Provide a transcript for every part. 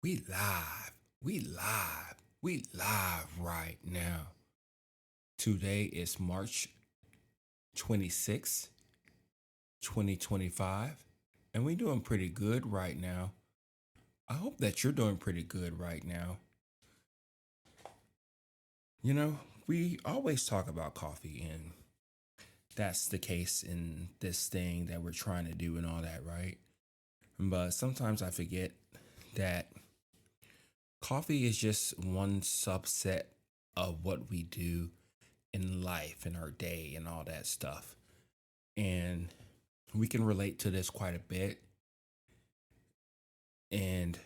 We live. We live. We live right now. Today is March 26th, 2025, and we're doing pretty good right now. I hope that you're doing pretty good right now. You know, we always talk about coffee, and that's the case in this thing that we're trying to do and all that, right? But sometimes I forget that coffee is just one subset of what we do in life, in our day, and all that stuff. And we can relate to this quite a bit. And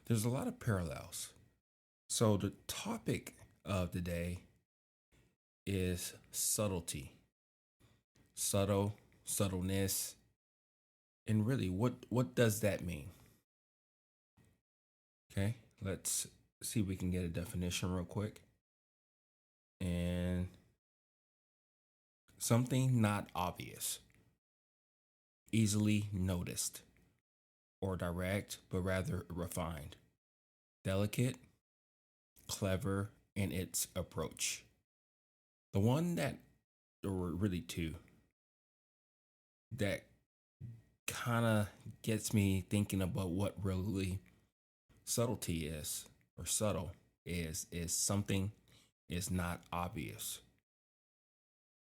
there's a lot of parallels. So, the topic of the day is subtlety, subtle, subtleness. And really, what does that mean? Okay, let's see if we can get a definition real quick. And something not obvious, easily noticed, or direct, but rather refined, delicate, clever in its approach. The one that, or really two, that kind of gets me thinking about what really subtlety is, or subtle is something is not obvious,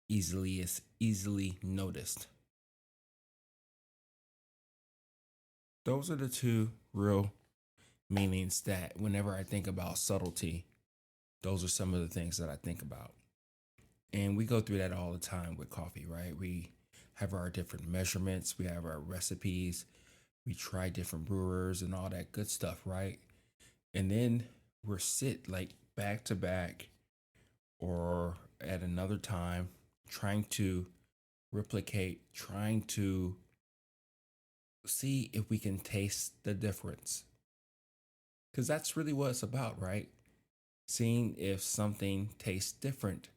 easily noticed. Those are the two real meanings that whenever I think about subtlety, those are some of the things that I think about. And we go through that all the time with coffee, right? We have our different measurements, we have our recipes, we try different brewers and all that good stuff, right? And then we're sit like back to back or at another time trying to replicate, trying to see if we can taste the difference. Because that's really what it's about, right? Seeing if something tastes different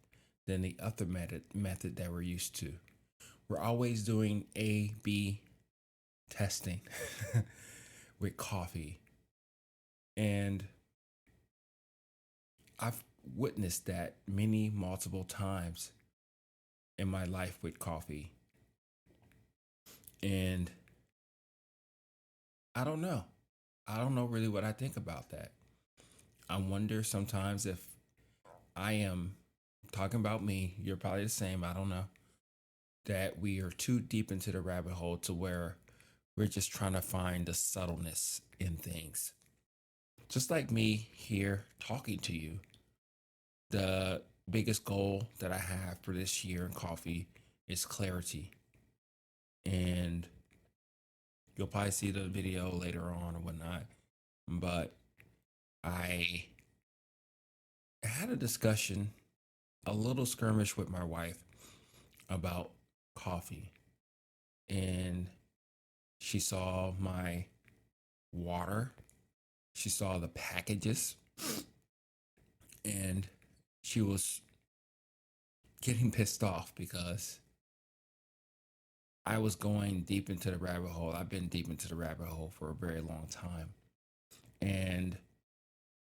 than the other method that we're used to. We're always doing A/B testing with coffee. And I've witnessed that many multiple times in my life with coffee. And I don't know. I don't know really what I think about that. I wonder sometimes if I am talking about me, you're probably the same. I don't know. That we are too deep into the rabbit hole to where we're just trying to find the subtleness in things. Just like me here talking to you, the biggest goal that I have for this year in coffee is clarity. And you'll probably see the video later on or whatnot. But I had a discussion, a little skirmish with my wife about coffee. And she saw my water, she saw the packages, and she was getting pissed off because I was going deep into the rabbit hole. I've been deep into the rabbit hole for a very long time. And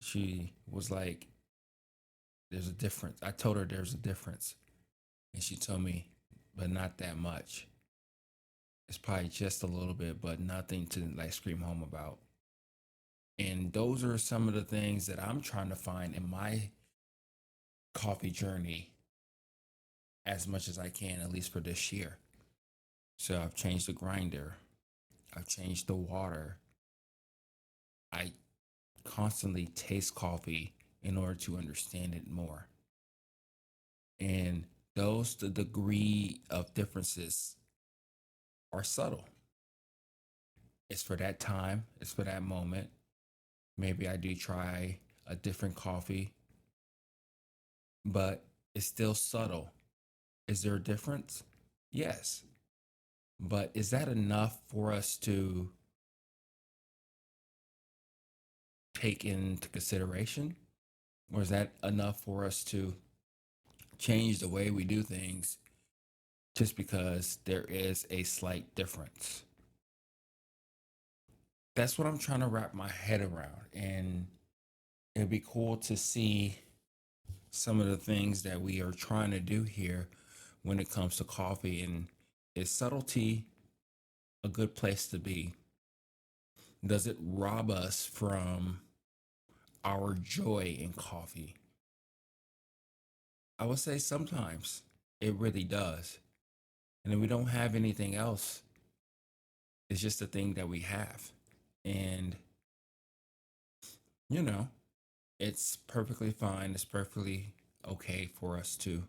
she was like, there's a difference. I told her there's a difference. And she told me, but not that much. It's probably just a little bit, but nothing to like scream home about. And those are some of the things that I'm trying to find in my coffee journey as much as I can, at least for this year. So I've changed the grinder, I've changed the water. I constantly taste coffee in order to understand it more. And those, the degree of differences are subtle. It's for that time, it's for that moment. Maybe I do try a different coffee, but it's still subtle. Is there a difference? Yes. But is that enough for us to take into consideration? Or is that enough for us to change the way we do things just because there is a slight difference? That's what I'm trying to wrap my head around. And it'd be cool to see some of the things that we are trying to do here when it comes to coffee. And is subtlety a good place to be? Does it rob us from our joy in coffee? I would say sometimes it really does. And if we don't have anything else, it's just a thing that we have. And, you know, it's perfectly fine. It's perfectly okay for us to,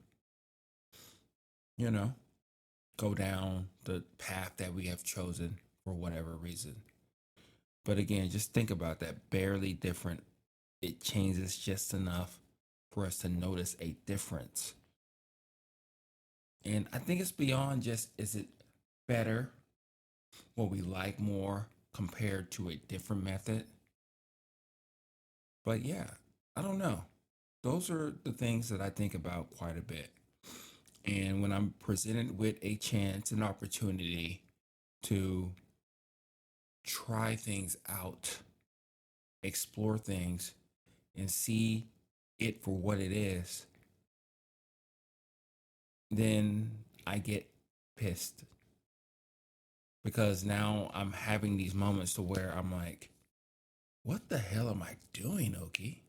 you know, go down the path that we have chosen for whatever reason. But again, just think about that, barely different. It changes just enough for us to notice a difference. And I think it's beyond just, is it better, what we like more compared to a different method? But yeah, I don't know. Those are the things that I think about quite a bit. And when I'm presented with a chance, an opportunity to try things out, explore things, and see it for what it is, then I get pissed because now I'm having these moments to where I'm like, what the hell am I doing, Oki?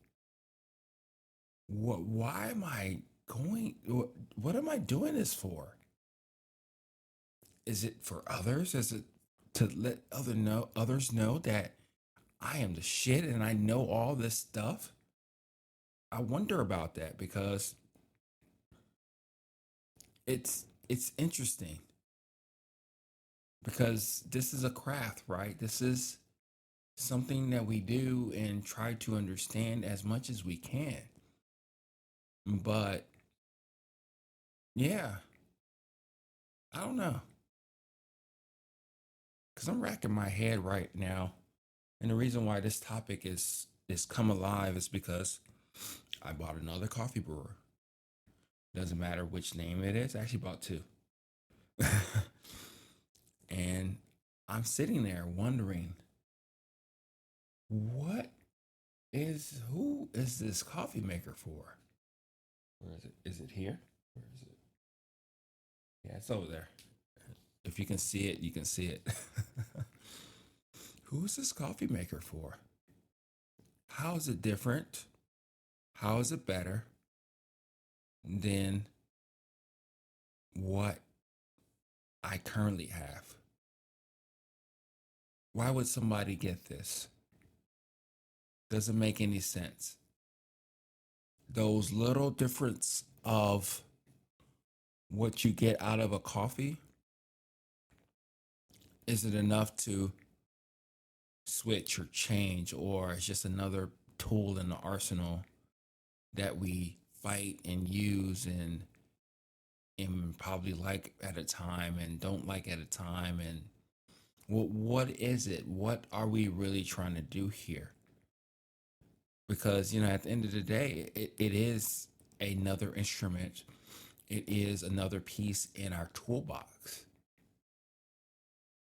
Why am I going? What am I doing this for? Is it for others? Is it to let others know that I am the shit and I know all this stuff? I wonder about that because it's interesting because this is a craft, right? This is something that we do and try to understand as much as we can. But yeah, I don't know because I'm racking my head right now, and the reason why this topic is come alive is because I bought another coffee brewer. Doesn't matter which name it is. I actually bought two. And I'm sitting there wondering, who is this coffee maker for? Where is it? Is it here? Where is it? Yeah, it's over there. If you can see it, you can see it. Who is this coffee maker for? How is it different? How is it better than what I currently have? Why would somebody get this? Doesn't make any sense. Those little difference of what you get out of a coffee, is it enough to switch or change, or it's just another tool in the arsenal that we fight and use and probably like at a time and don't like at a time? And what is it? What are we really trying to do here? Because at the end of the day, it is another instrument. It is another piece in our toolbox.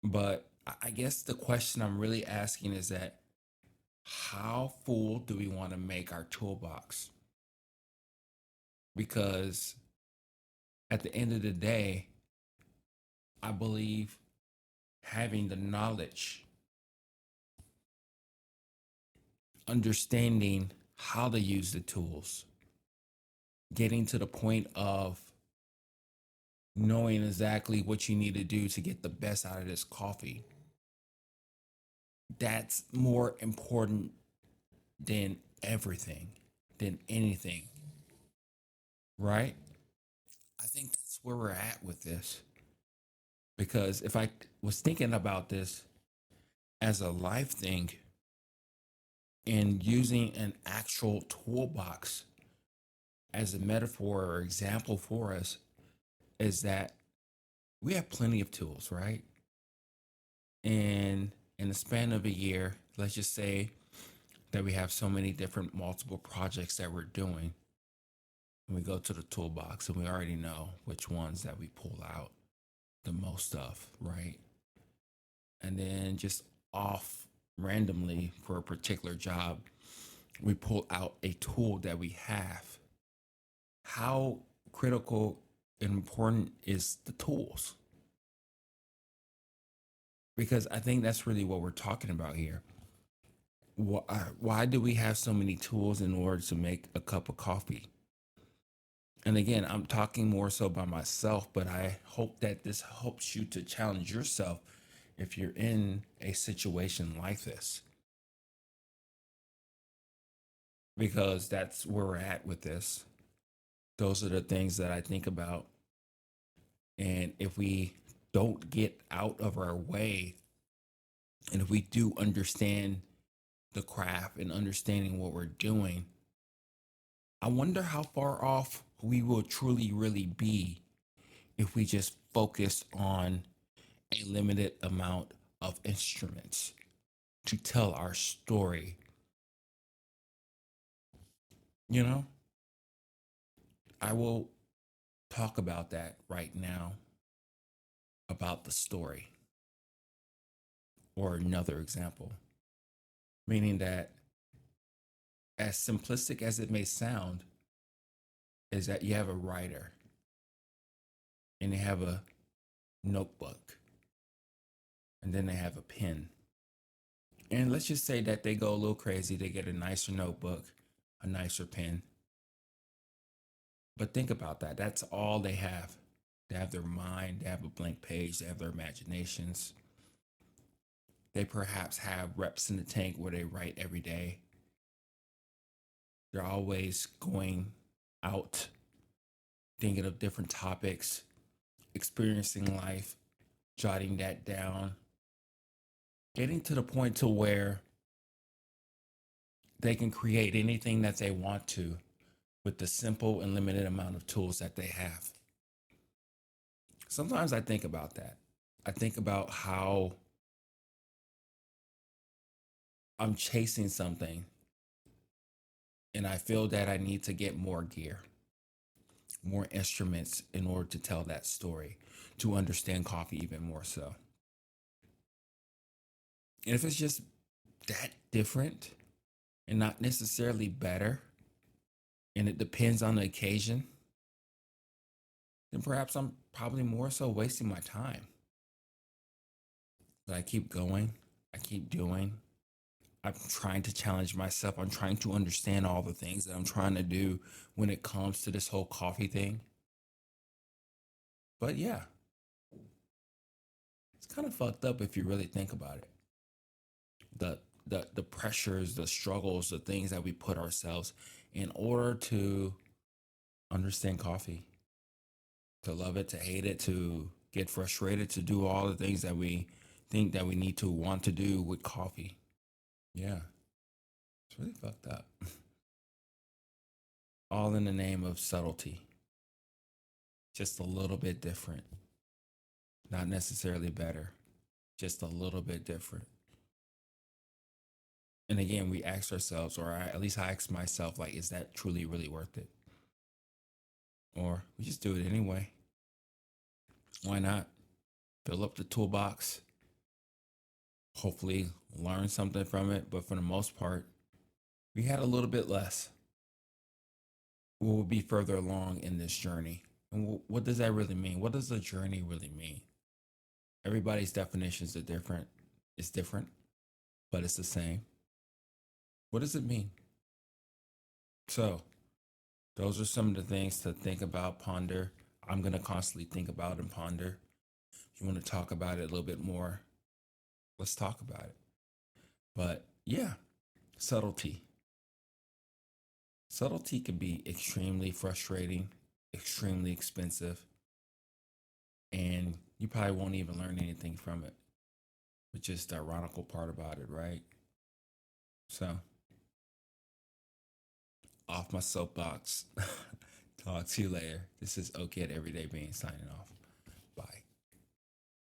But I guess the question I'm really asking is that, how full do we want to make our toolbox? Because at the end of the day, I believe having the knowledge, understanding how to use the tools, getting to the point of knowing exactly what you need to do to get the best out of this coffee, that's more important than everything, than anything, right? I think that's where we're at with this. Because if I was thinking about this as a life thing and using an actual toolbox as a metaphor or example for us, is that we have plenty of tools, right? And in the span of a year, let's just say that we have so many different multiple projects that we're doing. And we go to the toolbox and we already know which ones that we pull out the most of, right? And then just off randomly for a particular job, we pull out a tool that we have. How critical and important is the tools? Because I think that's really what we're talking about here. Why do we have so many tools in order to make a cup of coffee? And again, I'm talking more so by myself, but I hope that this helps you to challenge yourself if you're in a situation like this, because that's where we're at with this. Those are the things that I think about. And if we don't get out of our way, and if we do understand the craft and understanding what we're doing, I wonder how far off we will truly, really be if we just focus on a limited amount of instruments to tell our story. You know, I will talk about that right now, about the story, or another example, meaning that as simplistic as it may sound, is that you have a writer and they have a notebook and then they have a pen. And let's just say that they go a little crazy, they get a nicer notebook, a nicer pen. But think about that. That's all they have. They have their mind, they have a blank page, they have their imaginations. They perhaps have reps in the tank where they write every day. They're always going out, thinking of different topics, experiencing life, jotting that down, getting to the point to where they can create anything that they want to with the simple and limited amount of tools that they have. Sometimes I think about that. I think about how I'm chasing something and I feel that I need to get more gear, more instruments in order to tell that story, to understand coffee even more so. And if it's just that different and not necessarily better, and it depends on the occasion, then perhaps I'm probably more so wasting my time. But I keep going, I keep doing. I'm trying to challenge myself. I'm trying to understand all the things that I'm trying to do when it comes to this whole coffee thing. But yeah, it's kind of fucked up if you really think about it. The the pressures, the struggles, the things that we put ourselves in order to understand coffee, to love it, to hate it, to get frustrated, to do all the things that we think that we need to want to do with coffee. Yeah, it's really fucked up. All in the name of subtlety, just a little bit different, not necessarily better, just a little bit different. And again, we ask ourselves, or at least I ask myself, like, is that truly really worth it? Or we just do it anyway. Why not? Fill up the toolbox, hopefully learn something from it. But for the most part, we had a little bit less. We'll be further along in this journey. And what does that really mean? What does the journey really mean? Everybody's definitions are different. It's different, but it's the same. What does it mean? So, those are some of the things to think about, ponder. I'm going to constantly think about and ponder. If you want to talk about it a little bit more, let's talk about it. But yeah, subtlety. Subtlety can be extremely frustrating, extremely expensive, and you probably won't even learn anything from it, which is the ironical part about it, right? So, off my soapbox. Talk to you later. This is OK at Everyday Being signing off.